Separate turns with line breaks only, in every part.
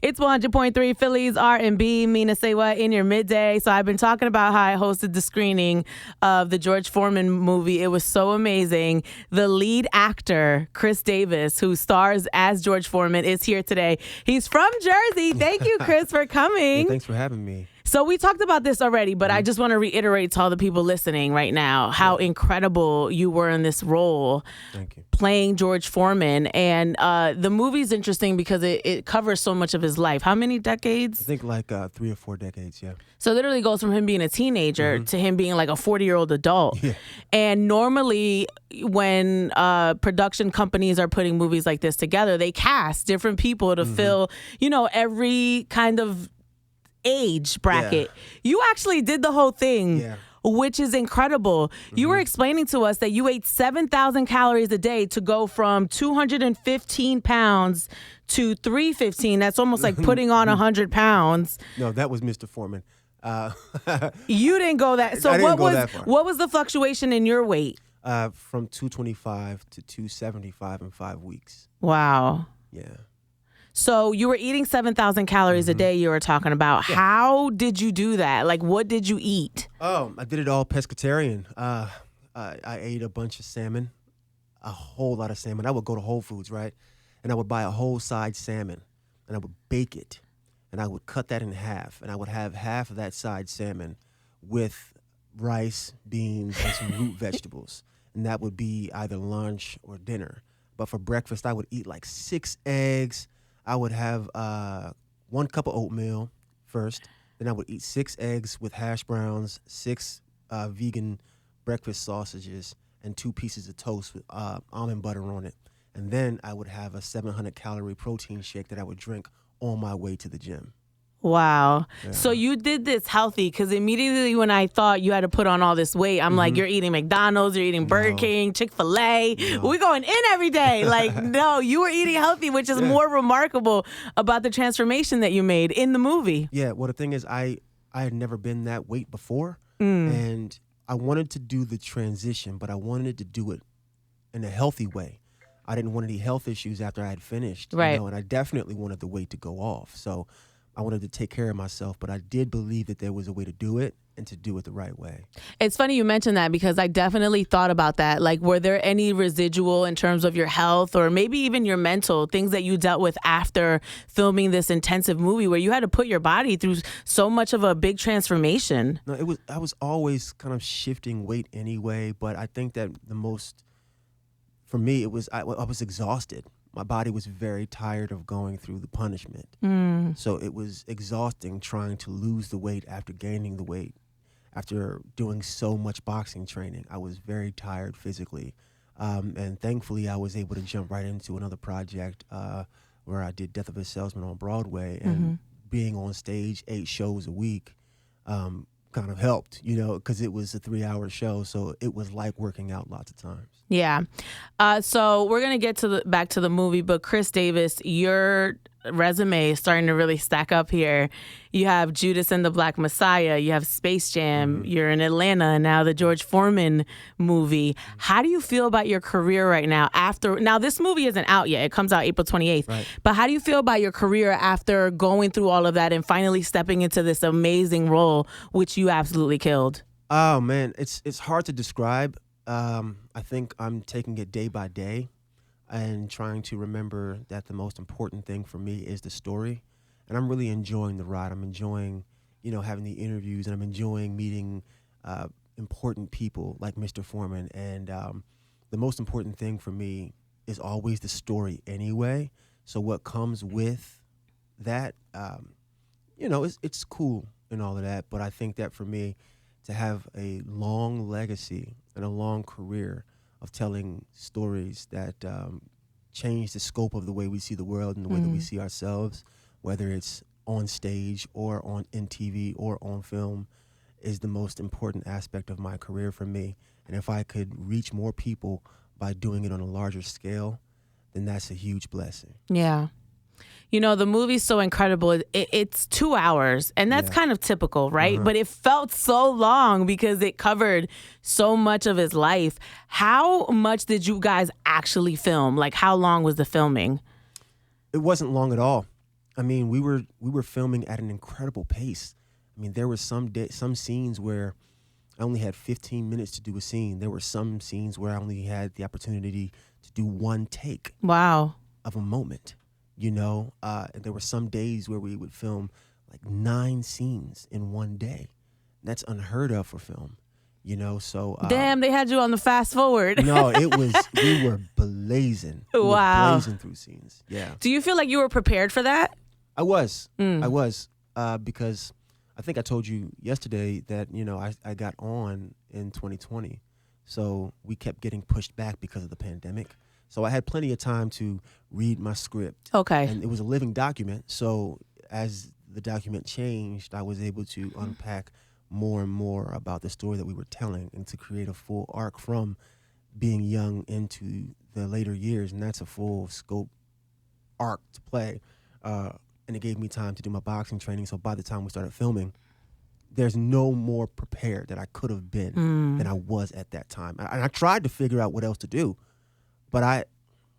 It's 100.3 Phillies R&B, Mina Saywhat in your midday. So I've been talking about how I hosted the screening of the George Foreman movie. It was so amazing. The lead actor, Khris Davis, who stars as George Foreman, is here today. He's from Jersey. Thank you, Khris, for coming.
Yeah, thanks for having me.
So we talked about this already, but I just want to reiterate to all the people listening right now how incredible you were in this role.
Thank you.
Playing George Foreman. And the movie's interesting because it covers so much of his life. How many decades?
I think like 3 or 4 decades, yeah.
So it literally goes from him being a teenager to him being like a 40-year-old adult.
Yeah.
And normally when production companies are putting movies like this together, they cast different people to fill, every kind of age bracket. You actually did the whole thing, which is incredible. You were explaining to us that you ate 7,000 calories a day to go from 215 pounds to 315. That's almost like putting on 100 pounds.
No, that was Mr. Foreman.
You didn't go that. So
I didn't go that far.
What was the fluctuation in your weight?
From 225 to 275 in 5 weeks.
Wow.
Yeah.
So you were eating 7,000 calories a day you were talking about. Yeah. How did you do that? Like, what did you eat?
Oh, I did it all pescatarian. I ate a bunch of salmon, a whole lot of salmon. I would go to Whole Foods, right? And I would buy a whole side salmon, and I would bake it, and I would cut that in half, and I would have half of that side salmon with rice, beans, and some root vegetables. And that would be either lunch or dinner. But for breakfast, I would eat like 6 eggs. I would have 1 cup of oatmeal first. Then I would eat 6 eggs with hash browns, 6 vegan breakfast sausages, and 2 pieces of toast with almond butter on it. And then I would have a 700-calorie protein shake that I would drink on my way to the gym.
Wow.
Yeah.
So you did this healthy, because immediately when I thought you had to put on all this weight, I'm like, you're eating McDonald's, you're eating Burger King, Chick-fil-A. No. We're going in every day. Like, no, you were eating healthy, which is more remarkable about the transformation that you made in the movie.
Yeah, well, the thing is, I had never been that weight before, and I wanted to do the transition, but I wanted to do it in a healthy way. I didn't want any health issues after I had finished,
right?
And I definitely wanted the weight to go off. So I wanted to take care of myself, but I did believe that there was a way to do it and to do it the right way.
It's funny you mentioned that, because I definitely thought about that. Like, were there any residual in terms of your health or maybe even your mental things that you dealt with after filming this intensive movie where you had to put your body through so much of a big transformation?
No, I was always kind of shifting weight anyway, but I think that for me, I was exhausted. My body was very tired of going through the punishment. So it was exhausting trying to lose the weight after gaining the weight. After doing so much boxing training, I was very tired physically. And thankfully, I was able to jump right into another project where I did Death of a Salesman on Broadway. And being on stage 8 shows a week kind of helped, because it was a 3-hour show. So it was like working out lots of times.
Yeah. So we're going to get back to the movie, but Khris Davis, your resume is starting to really stack up here. You have Judas and the Black Messiah. You have Space Jam. You're in Atlanta, and now the George Foreman movie. How do you feel about your career right now? Now, this movie isn't out yet. It comes out April 28th.
Right.
But how do you feel about your career after going through all of that and finally stepping into this amazing role, which you absolutely killed?
Oh, man, it's hard to describe. I think I'm taking it day by day and trying to remember that the most important thing for me is the story. And I'm really enjoying the ride. I'm enjoying, having the interviews, and I'm enjoying meeting important people like Mr. Foreman. And the most important thing for me is always the story anyway. So what comes with that, it's cool and all of that. But I think that for me, to have a long legacy and a long career of telling stories that change the scope of the way we see the world and the way that we see ourselves, whether it's on stage or in TV or on film, is the most important aspect of my career for me. And if I could reach more people by doing it on a larger scale, then that's a huge blessing.
Yeah. The movie's so incredible. It's 2 hours, and that's kind of typical, right? But it felt so long because it covered so much of his life. How much did you guys actually film? Like, how long was the filming?
It wasn't long at all. I mean, we were filming at an incredible pace. I mean, there were some scenes where I only had 15 minutes to do a scene. There were some scenes where I only had the opportunity to do one take.
Wow.
Of a moment, there were some days where we would film like 9 scenes in one day. That's unheard of for film, so.
Damn, they had you on the fast forward.
No, we were blazing. We were blazing through scenes. Yeah.
Do you feel like you were prepared for that?
I was. Because I think I told you yesterday that, I got on in 2020. So we kept getting pushed back because of the pandemic. So I had plenty of time to read my script.
Okay.
And it was a living document. So as the document changed, I was able to unpack more and more about the story that we were telling and to create a full arc from being young into the later years. And that's a full scope arc to play. And it gave me time to do my boxing training. So by the time we started filming, there's no more prepared that I could have been than I was at that time. And I tried to figure out what else to do. But I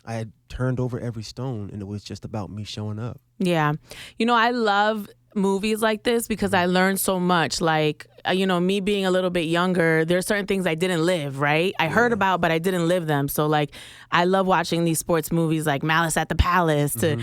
had turned over every stone, and it was just about me showing up.
Yeah. I love movies like this because I learned so much. Like, me being a little bit younger, there's certain things I didn't live, right? I heard about, but I didn't live them. So, like, I love watching these sports movies like Malice at the Palace to,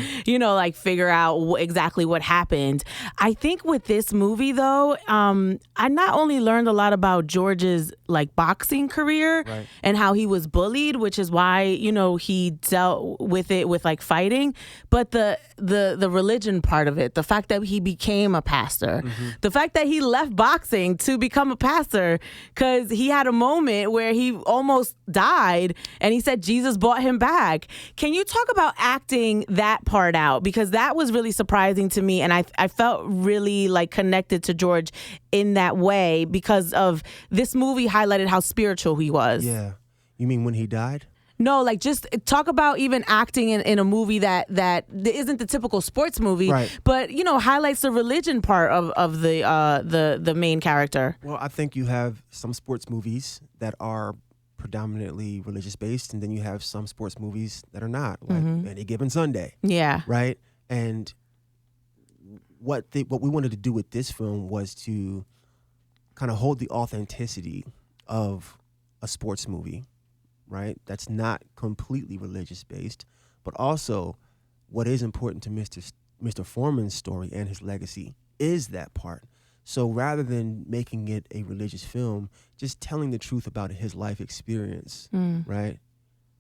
figure out exactly what happened. I think with this movie, though, I not only learned a lot about George's, like, boxing career and how he was bullied, which is why, he dealt with it with, like, fighting, but the religion part of it, the fact that he became a pastor, the fact that he left boxing to become a pastor because he had a moment where he almost died and he said Jesus brought him back. Can you talk about acting that part out? Because that was really surprising to me, and I felt really like connected to George in that way because of this movie highlighted how spiritual he was.
Yeah. You mean when he died?
No, like just talk about even acting in a movie that isn't the typical sports movie, but highlights the religion part of the main character.
Well, I think you have some sports movies that are predominantly religious based, and then you have some sports movies that are not, like Any Given Sunday.
Yeah.
Right. And what we wanted to do with this film was to kind of hold the authenticity of a sports movie. Right? That's not completely religious based, but also what is important to Mr. Foreman's story and his legacy is that part. So rather than making it a religious film, just telling the truth about his life experience, right?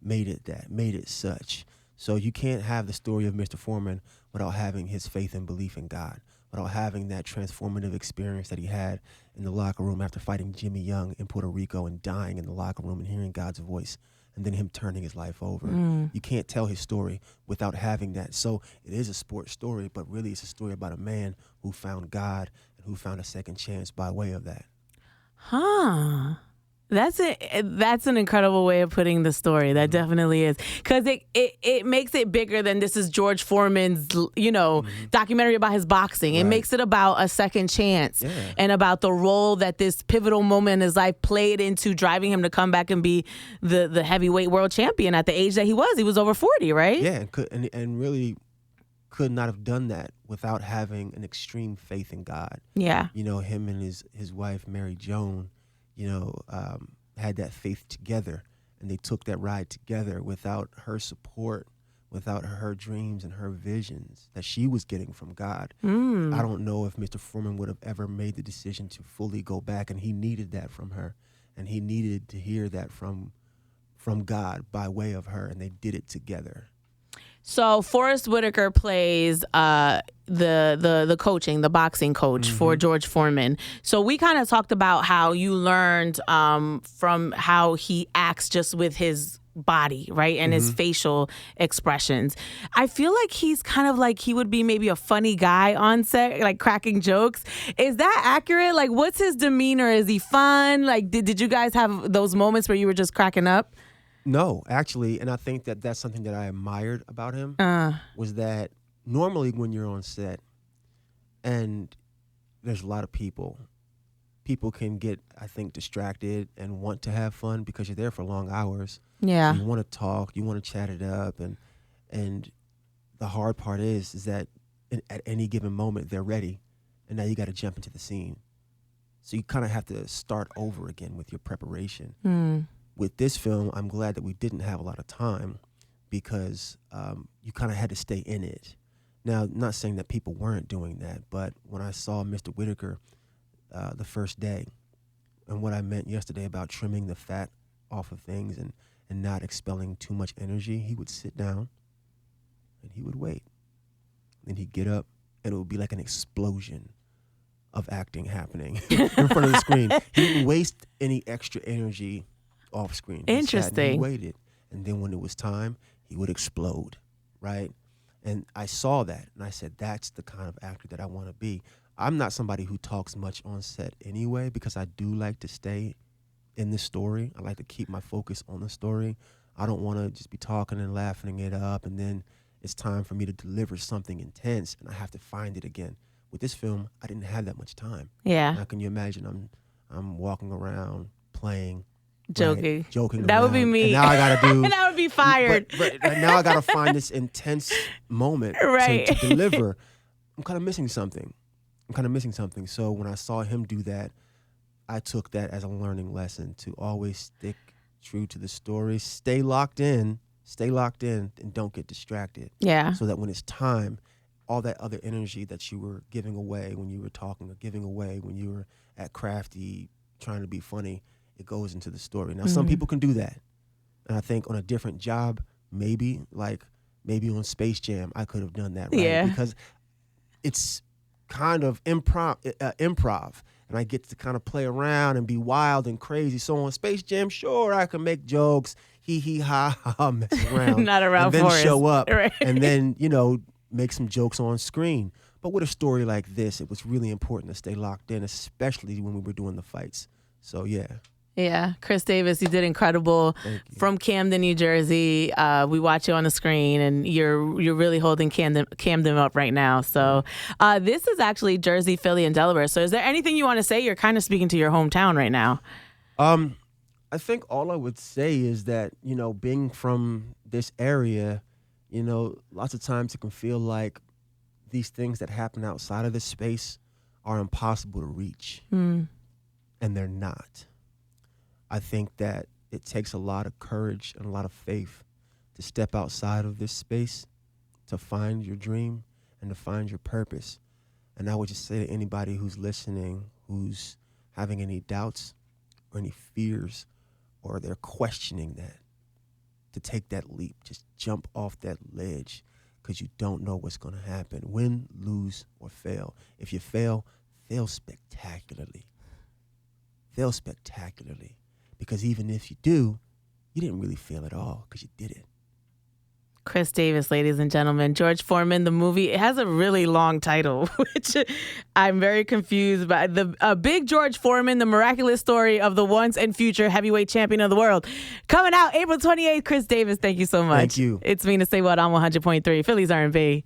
Made it such. So you can't have the story of Mr. Foreman without having his faith and belief in God, without having that transformative experience that he had in the locker room after fighting Jimmy Young in Puerto Rico and dying in the locker room and hearing God's voice and then him turning his life over. You can't tell his story without having that. So it is a sports story, but really it's a story about a man who found God and who found a second chance by way of that.
That's an incredible way of putting the story. That definitely is, because it makes it bigger than this is George Foreman's documentary about his boxing. It makes it about a second chance and about the role that this pivotal moment in his life played into driving him to come back and be the heavyweight world champion at the age that he was. He was over 40, right?
Yeah, and really could not have done that without having an extreme faith in God.
Yeah,
him and his wife Mary Joan. Had that faith together, and they took that ride together without her support, without her dreams and her visions that she was getting from God. I don't know if Mr. Foreman would have ever made the decision to fully go back, and he needed that from her, and he needed to hear that from God by way of her, and they did it together.
So Forest Whitaker plays the coaching, the boxing coach for George Foreman. So we kind of talked about how you learned from how he acts just with his body, right? And his facial expressions. I feel like he's kind of like he would be maybe a funny guy on set, like cracking jokes. Is that accurate? Like, what's his demeanor? Is he fun? Like, did you guys have those moments where you were just cracking up?
No, actually, and I think that that's something that I admired about him, was that normally when you're on set and there's a lot of people can get, I think, distracted and want to have fun because you're there for long hours.
Yeah.
You want to talk, you want to chat it up, and the hard part is that at any given moment they're ready, and now you got to jump into the scene. So you kind of have to start over again with your preparation. With this film, I'm glad that we didn't have a lot of time because you kind of had to stay in it. Now, not saying that people weren't doing that, but when I saw Mr. Whitaker the first day, and what I meant yesterday about trimming the fat off of things and not expelling too much energy, he would sit down and he would wait. Then he'd get up and it would be like an explosion of acting happening in front of the screen. He didn't waste any extra energy off screen.
Interesting.
He waited. And then when it was time, he would explode, right? And I saw that and I said, that's the kind of actor that I want to be. I'm not somebody who talks much on set anyway because I do like to stay in the story. I like to keep my focus on the story. I don't want to just be talking and laughing it up and then it's time for me to deliver something intense and I have to find it again. With this film, I didn't have that much time.
Yeah.
Now, can you imagine? I'm walking around playing,
joking,
right, joking.
That
around,
would be me.
And now I gotta do.
That would be fired.
But now I gotta find this intense moment
right.
to deliver. I'm kind of missing something. So when I saw him do that, I took that as a learning lesson to always stick true to the story, stay locked in, and don't get distracted.
Yeah.
So that when it's time, all that other energy that you were giving away when you were talking or giving away when you were at Crafty trying to be funny, it goes into the story. Now, some people can do that. And I think on a different job, maybe on Space Jam, I could have done that, right?
Yeah.
Because it's kind of improv, and I get to kind of play around and be wild and crazy. So on Space Jam, sure, I can make jokes, hee ha ha, mess around.
Not around
and then
Forest.
show up,
right.
and then, make some jokes on screen. But with a story like this, it was really important to stay locked in, especially when we were doing the fights. So, yeah.
Yeah, Khris Davis, you did incredible. From Camden, New Jersey. We watch you on the screen, and you're really holding Camden up right now. So this is actually Jersey, Philly, and Delaware. So is there anything you want to say? You're kind of speaking to your hometown right now.
I think all I would say is that, being from this area, lots of times it can feel like these things that happen outside of this space are impossible to reach. And they're not. I think that it takes a lot of courage and a lot of faith to step outside of this space, to find your dream and to find your purpose. And I would just say to anybody who's listening, who's having any doubts or any fears, or they're questioning that, to take that leap, just jump off that ledge, because you don't know what's going to happen. Win, lose, or fail. If you fail spectacularly. Fail spectacularly. Because even if you do, you didn't really fail at all because you did it.
Khris Davis, ladies and gentlemen. George Foreman, the movie, it has a really long title, which I'm very confused by. The Big George Foreman, the miraculous story of the once and future heavyweight champion of the world. Coming out April 28th, Khris Davis, thank you so much.
Thank you.
It's Mina Saywhat on 100.3, Philly's R&B.